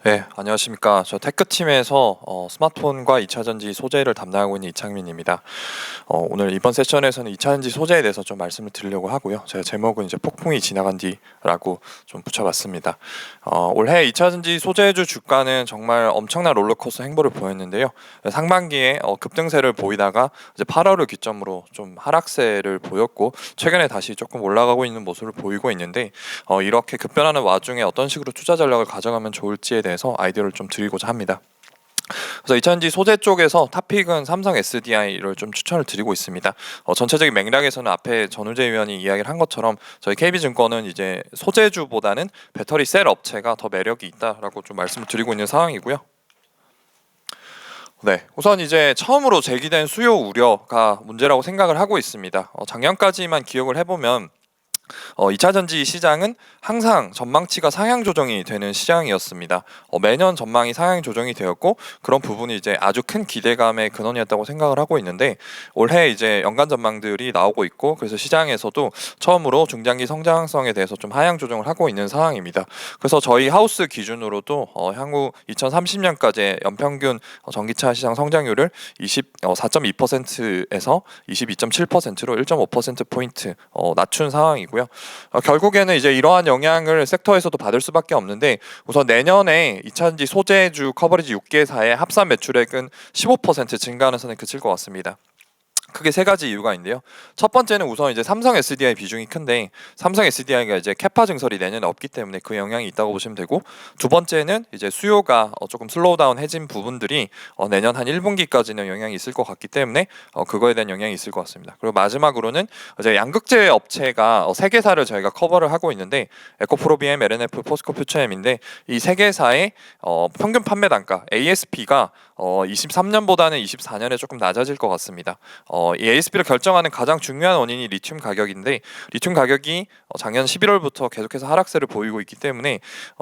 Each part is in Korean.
네, 안녕하십니까. 저 테크팀에서 스마트폰과 2차전지 소재를 담당하고 있는 이창민입니다. 오늘 이번 세션에서는 2차전지 소재에 대해서 좀 말씀을 드리려고 하고요. 제가 제목은 이제 폭풍이 지나간 뒤라고 좀 붙여봤습니다. 올해 2차전지 소재주 주가는 정말 엄청난 롤러코스터 행보를 보였는데요. 상반기에 급등세를 보이다가 이제 8월을 기점으로 좀 하락세를 보였고 최근에 다시 조금 올라가고 있는 모습을 보이고 있는데 이렇게 급변하는 와중에 어떤 식으로 투자 전략을 가져가면 좋을지에 대해서 아이디어를 좀 드리고자 합니다. 그래서 2차전지 소재 쪽에서 탑픽은 삼성 SDI를 좀 추천을 드리고 있습니다. 전체적인 맥락에서는 앞에 전우재 위원이 이야기를 한 것처럼 저희 KB증권은 이제 소재주보다는 배터리 셀 업체가 더 매력이 있다라고 좀 말씀을 드리고 있는 상황이고요. 네, 우선 이제 처음으로 제기된 수요 우려가 문제라고 생각을 하고 있습니다. 작년까지만 기억을 해보면 2차전지 시장은 항상 전망치가 상향 조정이 되는 시장이었습니다. 매년 전망이 상향 조정이 되었고 그런 부분이 이제 아주 큰 기대감의 근원이었다고 생각을 하고 있는데 올해 이제 연간 전망들이 나오고 있고 그래서 시장에서도 처음으로 중장기 성장성에 대해서 좀 하향 조정을 하고 있는 상황입니다. 그래서 저희 하우스 기준으로도 향후 2030년까지의 연평균 전기차 시장 성장률을 4.2%에서 22.7%로 1.5%포인트 낮춘 상황이고요. 결국에는 이제 이러한 영향을 섹터에서도 받을 수밖에 없는데 우선 내년에 2차전지 소재주 커버리지 6개사의 합산 매출액은 15% 증가하는 선에 그칠 것 같습니다. 크게 세 가지 이유가 있는데요. 첫 번째는 우선 이제 삼성 SDI 비중이 큰데 삼성 SDI가 이제 캐파 증설이 내년에 없기 때문에 그 영향이 있다고 보시면 되고 두 번째는 이제 수요가 조금 슬로우다운 해진 부분들이 내년 한 1분기까지는 영향이 있을 것 같기 때문에 그거에 대한 영향이 있을 것 같습니다. 그리고 마지막으로는 이제 양극재 업체가 세 개사를 저희가 커버를 하고 있는데 에코프로비엠, LNF, 포스코 퓨처엠인데 이 세 개사의 평균 판매 단가 ASP가 23년보다는 24년에 조금 낮아질 것 같습니다. 이 ASP를 결정하는 가장 중요한 원인이 리튬 가격인데 리튬 가격이 작년 11월부터 계속해서 하락세를 보이고 있기 때문에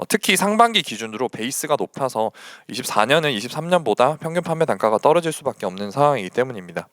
특히 상반기 기준으로 베이스가 높아서 24년은 23년보다 평균 판매 단가가 떨어질 수밖에 없는 상황이기 때문입니다.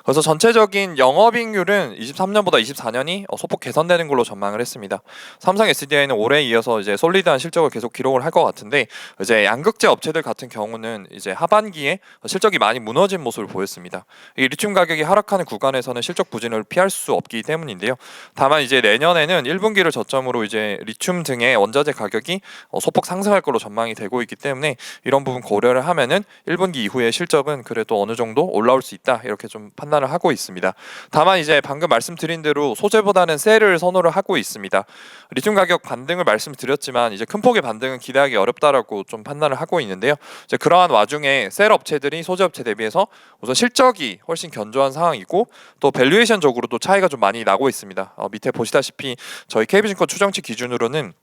그래서 전체적인 영업이익률은 23년보다 24년이 소폭 개선되는 걸로 전망을 했습니다. 삼성 SDI는 올해 이어서 이제 솔리드한 실적을 계속 기록을 할 것 같은데 이제 양극재 업체들 같은 경우는 이제 하반기에 실적이 많이 무너진 모습을 보였습니다. 이 리튬 가격이 하락하는 구간에서는 실적 부진을 피할 수 없기 때문인데요. 다만 이제 내년에는 1분기를 저점으로 이제 리튬 등의 원자재 가격이 소폭 상승할 걸로 전망이 되고 있기 때문에 이런 부분 고려를 하면은 1분기 이후의 실적은 그래도 어느 정도 올라올 수 있다 이렇게 좀 판단을 하고 있습니다. 다만 이제 방금 말씀드린 대로 소재보다는 셀을 선호를 하고 있습니다. 리튬 가격 반등을 말씀드렸지만 이제 큰 폭의 반등은 기대하기 어렵다라고 좀 판단을 하고 있는데요. 이제 그러한 와중에 셀 업체들이 소재 업체 대비해서 우선 실적이 훨씬 견조한 상황이고 또 밸류에이션적으로도 차이가 좀 많이 나고 있습니다. 밑에 보시다시피 저희 KB증권 추정치 기준으로는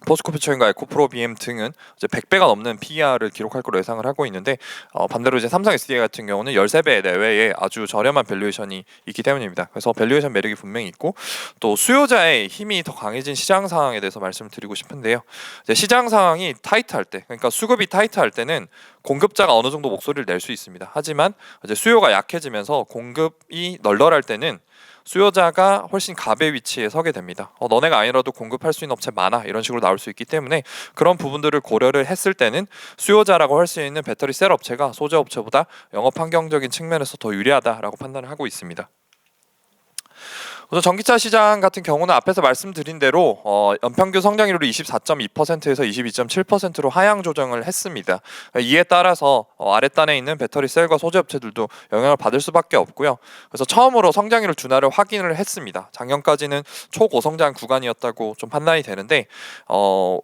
포스코 퓨처엠과 에코프로비엠 등은 이제 100배가 넘는 PER을 기록할 것으로 예상을 하고 있는데 반대로 이제 삼성 SDI 같은 경우는 13배 내외의 아주 저렴한 밸류에이션이 있기 때문입니다. 그래서 밸류에이션 매력이 분명히 있고 또 수요자의 힘이 더 강해진 시장 상황에 대해서 말씀을 드리고 싶은데요. 이제 시장 상황이 타이트할 때, 그러니까 수급이 타이트할 때는 공급자가 어느 정도 목소리를 낼 수 있습니다. 하지만 이제 수요가 약해지면서 공급이 널널할 때는 수요자가 훨씬 갑의 위치에 서게 됩니다. 너네가 아니라도 공급할 수 있는 업체 많아 이런 식으로 나올 수 있기 때문에 그런 부분들을 고려를 했을 때는 수요자라고 할 수 있는 배터리 셀 업체가 소재 업체보다 영업 환경적인 측면에서 더 유리하다라고 판단을 하고 있습니다. 우선 전기차 시장 같은 경우는 앞에서 말씀드린 대로 연평균 성장률이 24.2%에서 22.7%로 하향 조정을 했습니다. 이에 따라서 아랫단에 있는 배터리 셀과 소재 업체들도 영향을 받을 수밖에 없고요. 그래서 처음으로 성장률 둔화를 확인을 했습니다. 작년까지는 초고성장 구간이었다고 좀 판단이 되는데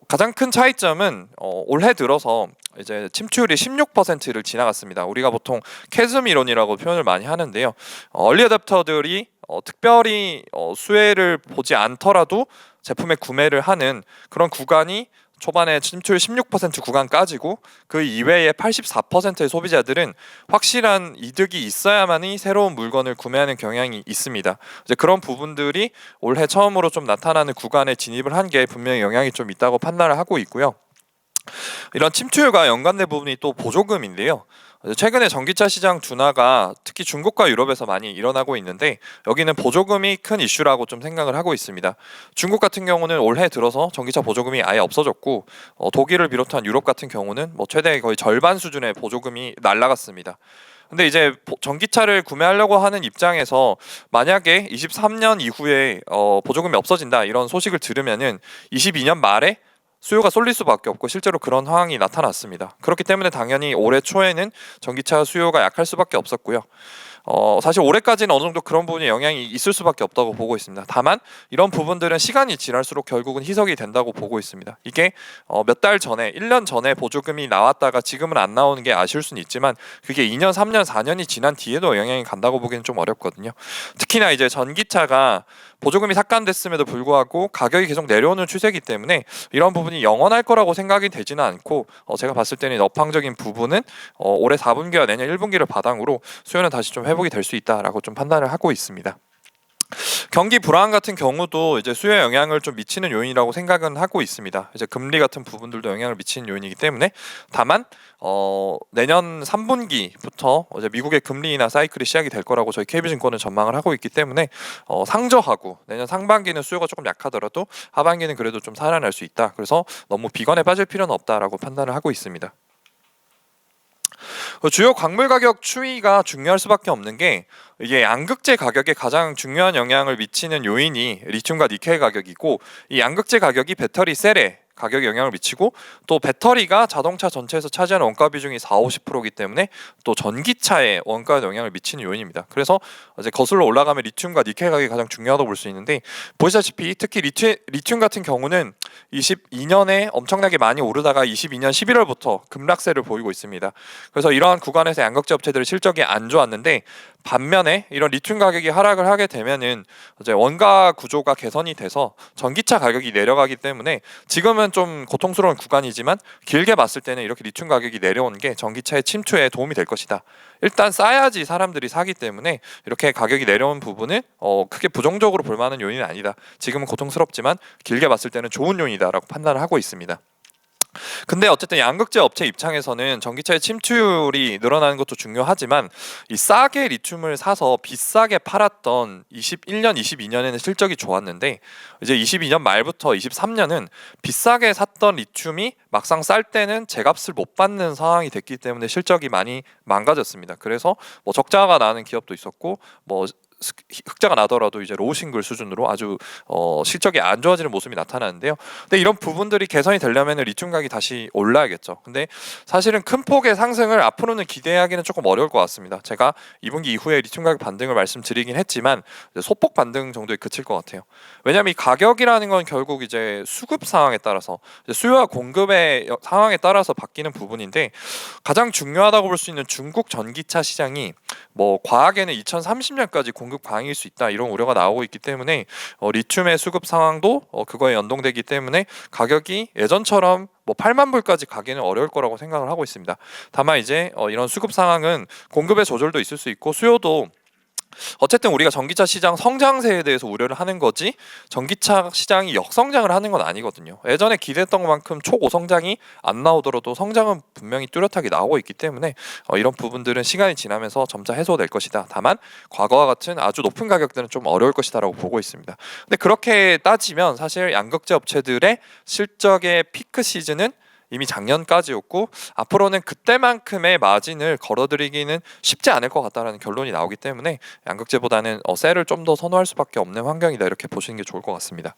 가장 큰 차이점은 올해 들어서 이제 침투율이 16%를 지나갔습니다. 우리가 보통 캐즘 이론이라고 표현을 많이 하는데요. 얼리 어댑터들이 특별히 수혜를 보지 않더라도 제품의 구매를 하는 그런 구간이 초반에 침투율 16% 구간까지고 그 이외의 84%의 소비자들은 확실한 이득이 있어야만이 새로운 물건을 구매하는 경향이 있습니다. 이제 그런 부분들이 올해 처음으로 좀 나타나는 구간에 진입을 한 게 분명히 영향이 좀 있다고 판단을 하고 있고요. 이런 침투율과 연관된 부분이 또 보조금인데요. 최근에 전기차 시장 둔화가 특히 중국과 유럽에서 많이 일어나고 있는데 여기는 보조금이 큰 이슈라고 좀 생각을 하고 있습니다. 중국 같은 경우는 올해 들어서 전기차 보조금이 아예 없어졌고 독일을 비롯한 유럽 같은 경우는 뭐 최대 거의 절반 수준의 보조금이 날라갔습니다. 근데 이제 전기차를 구매하려고 하는 입장에서 만약에 23년 이후에 보조금이 없어진다 이런 소식을 들으면은 22년 말에 수요가 쏠릴 수밖에 없고 실제로 그런 상황이 나타났습니다. 그렇기 때문에 당연히 올해 초에는 전기차 수요가 약할 수밖에 없었고요. 사실 올해까지는 어느 정도 그런 부분에 영향이 있을 수밖에 없다고 보고 있습니다. 다만 이런 부분들은 시간이 지날수록 결국은 희석이 된다고 보고 있습니다. 이게 몇 달 전에, 1년 전에 보조금이 나왔다가 지금은 안 나오는 게 아쉬울 수는 있지만 그게 2년, 3년, 4년이 지난 뒤에도 영향이 간다고 보기는 좀 어렵거든요. 특히나 이제 전기차가 보조금이 삭감됐음에도 불구하고 가격이 계속 내려오는 추세이기 때문에 이런 부분이 영원할 거라고 생각이 되지는 않고 제가 봤을 때는 업황적인 부분은 올해 4분기와 내년 1분기를 바탕으로 수요는 다시 좀 회복이 될 수 있다라고 좀 판단을 하고 있습니다. 경기 불안 같은 경우도 이제 수요에 영향을 좀 미치는 요인이라고 생각은 하고 있습니다. 이제 금리 같은 부분들도 영향을 미치는 요인이기 때문에 다만 내년 3분기부터 이제 미국의 금리 인하 사이클이 시작이 될 거라고 저희 KB증권은 전망을 하고 있기 때문에 상저하고 내년 상반기는 수요가 조금 약하더라도 하반기는 그래도 좀 살아날 수 있다. 그래서 너무 비관에 빠질 필요는 없다라고 판단을 하고 있습니다. 주요 광물 가격 추이가 중요할 수밖에 없는 게 이게 양극재 가격에 가장 중요한 영향을 미치는 요인이 리튬과 니켈 가격이고 이 양극재 가격이 배터리 셀에 가격에 영향을 미치고 또 배터리가 자동차 전체에서 차지하는 원가 비중이 40~50%이기 때문에 또 전기차의 원가에 영향을 미치는 요인입니다. 그래서 이제 거슬러 올라가면 리튬과 니켈 가격이 가장 중요하다고 볼 수 있는데 보시다시피 특히 리튬 같은 경우는 22년에 엄청나게 많이 오르다가 22년 11월부터 급락세를 보이고 있습니다. 그래서 이러한 구간에서 양극재 업체들의 실적이 안 좋았는데 반면에 이런 리튬 가격이 하락을 하게 되면은 이제 원가 구조가 개선이 돼서 전기차 가격이 내려가기 때문에 지금은 좀 고통스러운 구간이지만 길게 봤을 때는 이렇게 리튬 가격이 내려오는 게 전기차의 침투에 도움이 될 것이다. 일단 싸야지 사람들이 사기 때문에 이렇게 가격이 내려온 부분은 크게 부정적으로 볼 만한 요인은 아니다. 지금은 고통스럽지만 길게 봤을 때는 좋은 요인이다라고 판단을 하고 있습니다. 근데 어쨌든 양극재 업체 입장에서는 전기차의 침투율이 늘어나는 것도 중요하지만 이 싸게 리튬을 사서 비싸게 팔았던 21년, 22년에는 실적이 좋았는데 이제 22년 말부터 23년은 비싸게 샀던 리튬이 막상 쌀 때는 제값을 못 받는 상황이 됐기 때문에 실적이 많이 망가졌습니다. 그래서 뭐 적자가 나는 기업도 있었고 뭐 흑자가 나더라도 이제 로우 싱글 수준으로 아주 실적이 안 좋아지는 모습이 나타나는데요. 근데 이런 부분들이 개선이 되려면 리튬 가격이 다시 올라야겠죠. 근데 사실은 큰 폭의 상승을 앞으로는 기대하기는 조금 어려울 것 같습니다. 제가 2분기 이후에 리튬 가격 반등을 말씀드리긴 했지만 소폭 반등 정도에 그칠 것 같아요. 왜냐하면 이 가격이라는 건 결국 이제 수급 상황에 따라서 수요와 공급의 상황에 따라서 바뀌는 부분인데 가장 중요하다고 볼 수 있는 중국 전기차 시장이 뭐 과학에는 2030년까지 공급 강해일 수 있다 이런 우려가 나오고 있기 때문에 리튬의 수급 상황도 그거에 연동되기 때문에 가격이 예전처럼 뭐 8만 불까지 가기는 어려울 거라고 생각을 하고 있습니다. 다만 이제 이런 수급 상황은 공급의 조절도 있을 수 있고 수요도 어쨌든 우리가 전기차 시장 성장세에 대해서 우려를 하는 거지 전기차 시장이 역성장을 하는 건 아니거든요. 예전에 기대했던 것만큼 초고성장이 안 나오더라도 성장은 분명히 뚜렷하게 나오고 있기 때문에 이런 부분들은 시간이 지나면서 점차 해소될 것이다. 다만 과거와 같은 아주 높은 가격들은 좀 어려울 것이다라고 보고 있습니다. 근데 그렇게 따지면 사실 양극재 업체들의 실적의 피크 시즌은 이미 작년까지였고 앞으로는 그때만큼의 마진을 걸어들이기는 쉽지 않을 것 같다라는 결론이 나오기 때문에 양극재보다는 셀을 좀 더 선호할 수밖에 없는 환경이다 이렇게 보시는 게 좋을 것 같습니다.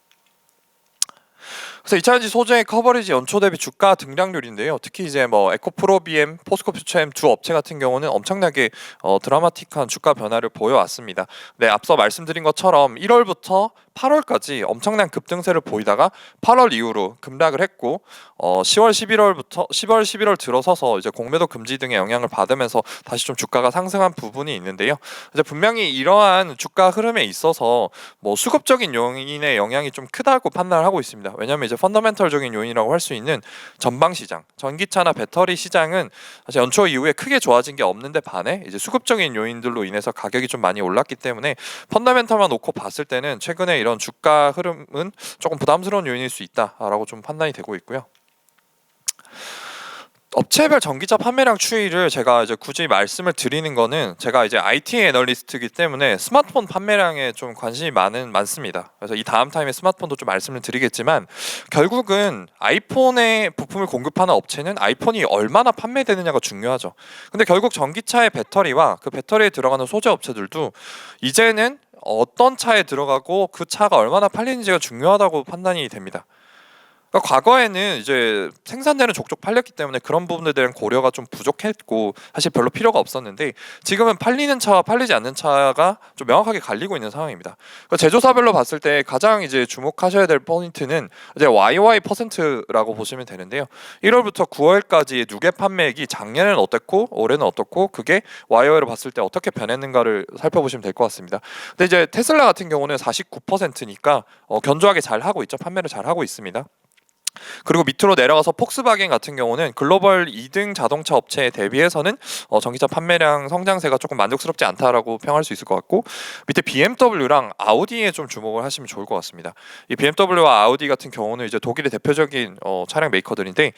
그래서 2차전지 소재의 커버리지 연초 대비 주가 등락률인데요. 특히 이제 뭐 에코프로 BM, 포스코 퓨처엠 두 업체 같은 경우는 엄청나게 드라마틱한 주가 변화를 보여왔습니다. 네, 앞서 말씀드린 것처럼 1월부터 8월까지 엄청난 급등세를 보이다가 8월 이후로 급락을 했고 10월 11월 들어서서 이제 공매도 금지 등의 영향을 받으면서 다시 좀 주가가 상승한 부분이 있는데요. 이제 분명히 이러한 주가 흐름에 있어서 뭐 수급적인 요인의 영향이 좀 크다고 판단을 하고 있습니다. 왜냐하면 이제 펀더멘털적인 요인이라고 할 수 있는 전방 시장, 전기차나 배터리 시장은 사실 연초 이후에 크게 좋아진 게 없는데 반해 이제 수급적인 요인들로 인해서 가격이 좀 많이 올랐기 때문에 펀더멘털만 놓고 봤을 때는 최근에 이런 주가 흐름은 조금 부담스러운 요인일 수 있다라고 좀 판단이 되고 있고요. 업체별 전기차 판매량 추이를 제가 이제 굳이 말씀을 드리는 거는, 제가 이제 IT 애널리스트이기 때문에 스마트폰 판매량에 좀 관심이 많습니다. 그래서 이 다음 타임에 스마트폰도 좀 말씀을 드리겠지만, 결국은 아이폰에 부품을 공급하는 업체는 아이폰이 얼마나 판매되느냐가 중요하죠. 근데 결국 전기차의 배터리와 그 배터리에 들어가는 소재 업체들도 이제는 어떤 차에 들어가고 그 차가 얼마나 팔리는지가 중요하다고 판단이 됩니다. 그러니까 과거에는 이제 생산되는 족족 팔렸기 때문에 그런 부분에 대한 고려가 좀 부족했고 사실 별로 필요가 없었는데, 지금은 팔리는 차와 팔리지 않는 차가 좀 명확하게 갈리고 있는 상황입니다. 그러니까 제조사별로 봤을 때 가장 이제 주목하셔야 될 포인트는 이제 YY 퍼센트라고 보시면 되는데요. 1월부터 9월까지의 누계 판매액이 작년에는 어땠고 올해는 어떻고, 그게 YY로 봤을 때 어떻게 변했는가를 살펴보시면 될 것 같습니다. 근데 이제 테슬라 같은 경우는 49%니까 견조하게 잘 하고 있죠. 판매를 잘 하고 있습니다. 그리고 밑으로 내려가서 폭스바겐 같은 경우는 글로벌 2등 자동차 업체에 대비해서는 전기차 판매량 성장세가 조금 만족스럽지 않다라고 평할 수 있을 것 같고, 밑에 BMW랑 아우디에 좀 주목을 하시면 좋을 것 같습니다. 이 BMW와 아우디 같은 경우는 이제 독일의 대표적인 차량 메이커들인데,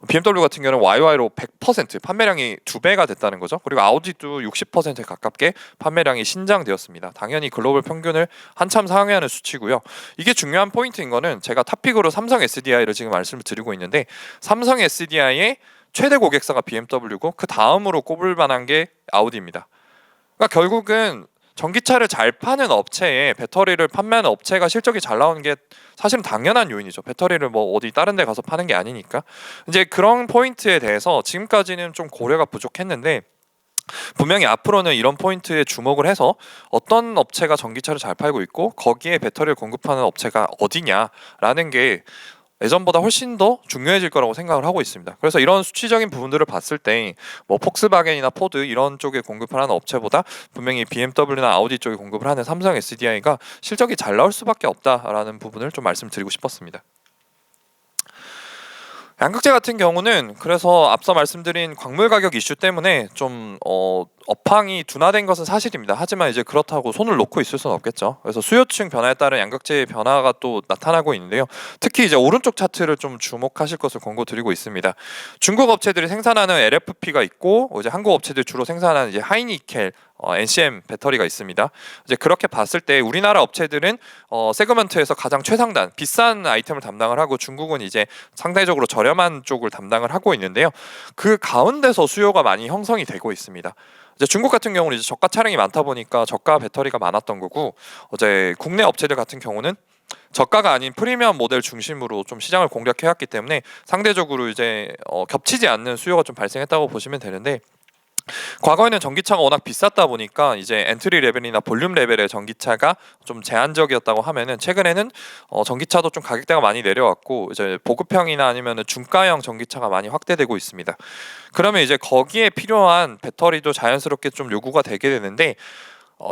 BMW 같은 경우는 YY로 100% 판매량이 2배가 됐다는 거죠. 그리고 아우디도 60%에 가깝게 판매량이 신장되었습니다. 당연히 글로벌 평균을 한참 상회하는 수치고요. 이게 중요한 포인트인 거는, 제가 탑픽으로 삼성 SDI를 지금 말씀을 드리고 있는데, 삼성 SDI의 최대 고객사가 BMW고 그 다음으로 꼽을 만한 게 아우디입니다. 그러니까 결국은 전기차를 잘 파는 업체에 배터리를 판매하는 업체가 실적이 잘 나오는 게 사실은 당연한 요인이죠. 배터리를 뭐 어디 다른 데 가서 파는 게 아니니까. 이제 그런 포인트에 대해서 지금까지는 좀 고려가 부족했는데, 분명히 앞으로는 이런 포인트에 주목을 해서 어떤 업체가 전기차를 잘 팔고 있고 거기에 배터리를 공급하는 업체가 어디냐라는 게 예전보다 훨씬 더 중요해질 거라고 생각을 하고 있습니다. 그래서 이런 수치적인 부분들을 봤을 때 뭐 폭스바겐이나 포드 이런 쪽에 공급을 하는 업체보다 분명히 BMW나 아우디 쪽에 공급을 하는 삼성 SDI가 실적이 잘 나올 수밖에 없다라는 부분을 좀 말씀드리고 싶었습니다. 양극재 같은 경우는 그래서 앞서 말씀드린 광물 가격 이슈 때문에 좀 업황이 둔화된 것은 사실입니다. 하지만 이제 그렇다고 손을 놓고 있을 수는 없겠죠. 그래서 수요층 변화에 따른 양극재의 변화가 또 나타나고 있는데요. 특히 이제 오른쪽 차트를 좀 주목하실 것을 권고드리고 있습니다. 중국 업체들이 생산하는 LFP가 있고, 이제 한국 업체들이 주로 생산하는 이제 하이니켈 NCM 배터리가 있습니다. 이제 그렇게 봤을 때 우리나라 업체들은 세그먼트에서 가장 최상단 비싼 아이템을 담당을 하고, 중국은 이제 상대적으로 저렴한 쪽을 담당을 하고 있는데요. 그 가운데서 수요가 많이 형성이 되고 있습니다. 이제 중국 같은 경우는 이제 저가 차량이 많다 보니까 저가 배터리가 많았던 거고, 이제 국내 업체들 같은 경우는 저가가 아닌 프리미엄 모델 중심으로 좀 시장을 공략해왔기 때문에 상대적으로 이제 겹치지 않는 수요가 좀 발생했다고 보시면 되는데, 과거에는 전기차가 워낙 비쌌다 보니까 이제 엔트리 레벨이나 볼륨 레벨의 전기차가 좀 제한적이었다고 하면은, 최근에는 전기차도 좀 가격대가 많이 내려왔고 이제 보급형이나 아니면은 중가형 전기차가 많이 확대되고 있습니다. 그러면 이제 거기에 필요한 배터리도 자연스럽게 좀 요구가 되게 되는데,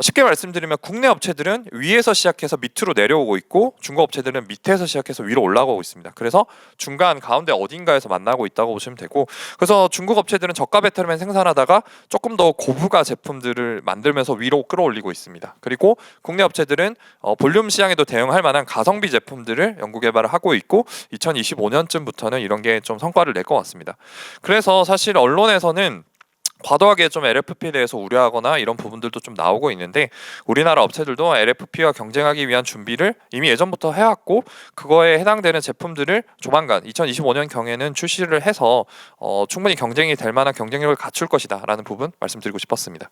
쉽게 말씀드리면 국내 업체들은 위에서 시작해서 밑으로 내려오고 있고, 중국 업체들은 밑에서 시작해서 위로 올라가고 있습니다. 그래서 중간 가운데 어딘가에서 만나고 있다고 보시면 되고, 그래서 중국 업체들은 저가 배터리만 생산하다가 조금 더 고부가 제품들을 만들면서 위로 끌어올리고 있습니다. 그리고 국내 업체들은 볼륨 시장에도 대응할 만한 가성비 제품들을 연구 개발을 하고 있고, 2025년쯤부터는 이런 게 좀 성과를 낼 것 같습니다. 그래서 사실 언론에서는 과도하게 좀 LFP에 대해서 우려하거나 이런 부분들도 좀 나오고 있는데, 우리나라 업체들도 LFP와 경쟁하기 위한 준비를 이미 예전부터 해왔고, 그거에 해당되는 제품들을 조만간 2025년 경에는 출시를 해서 충분히 경쟁이 될 만한 경쟁력을 갖출 것이다 라는 부분 말씀드리고 싶었습니다.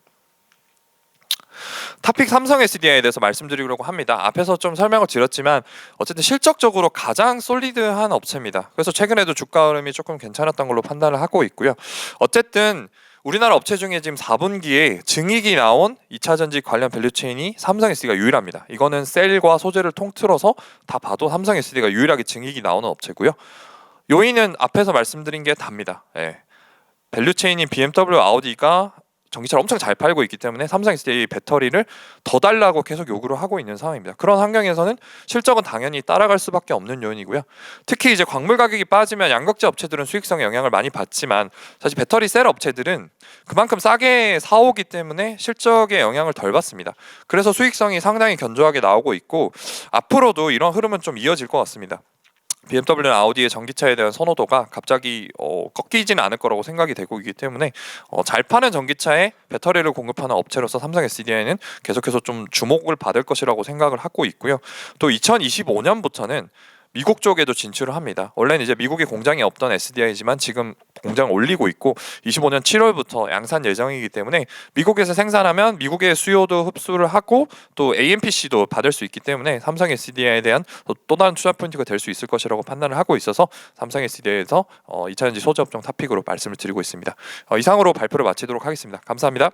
탑픽 삼성 SDI에 대해서 말씀드리려고 합니다. 앞에서 좀 설명을 드렸지만 어쨌든 실적적으로 가장 솔리드한 업체입니다. 그래서 최근에도 주가 흐름이 조금 괜찮았던 걸로 판단을 하고 있고요. 어쨌든 우리나라 업체 중에 지금 4분기에 증익이 나온 2차전지 관련 밸류체인이 삼성 SDI가 유일합니다. 이거는 셀과 소재를 통틀어서 다 봐도 삼성 SDI가 유일하게 증익이 나오는 업체고요. 요인은 앞에서 말씀드린 게 답니다. 밸류체인인 BMW, 아우디가 전기차를 엄청 잘 팔고 있기 때문에 삼성 SDI 배터리를 더 달라고 계속 요구를 하고 있는 상황입니다. 그런 환경에서는 실적은 당연히 따라갈 수밖에 없는 요인이고요. 특히 이제 광물 가격이 빠지면 양극재 업체들은 수익성에 영향을 많이 받지만, 사실 배터리 셀 업체들은 그만큼 싸게 사오기 때문에 실적에 영향을 덜 받습니다. 그래서 수익성이 상당히 견조하게 나오고 있고, 앞으로도 이런 흐름은 좀 이어질 것 같습니다. BMW나 아우디의 전기차에 대한 선호도가 갑자기 꺾이지는 않을 거라고 생각이 되고 있기 때문에 잘 파는 전기차에 배터리를 공급하는 업체로서 삼성 SDI는 계속해서 좀 주목을 받을 것이라고 생각을 하고 있고요. 또 2025년부터는 미국 쪽에도 진출을 합니다. 원래는 이제 미국에 공장이 없던 SDI지만 지금 공장을 올리고 있고 25년 7월부터 양산 예정이기 때문에 미국에서 생산하면 미국의 수요도 흡수를 하고 또 AMPC도 받을 수 있기 때문에 삼성 SDI에 대한 또 다른 투자 포인트가 될 수 있을 것이라고 판단을 하고 있어서 삼성 SDI에서 2차전지 소재 업종 탑픽으로 말씀을 드리고 있습니다. 이상으로 발표를 마치도록 하겠습니다. 감사합니다.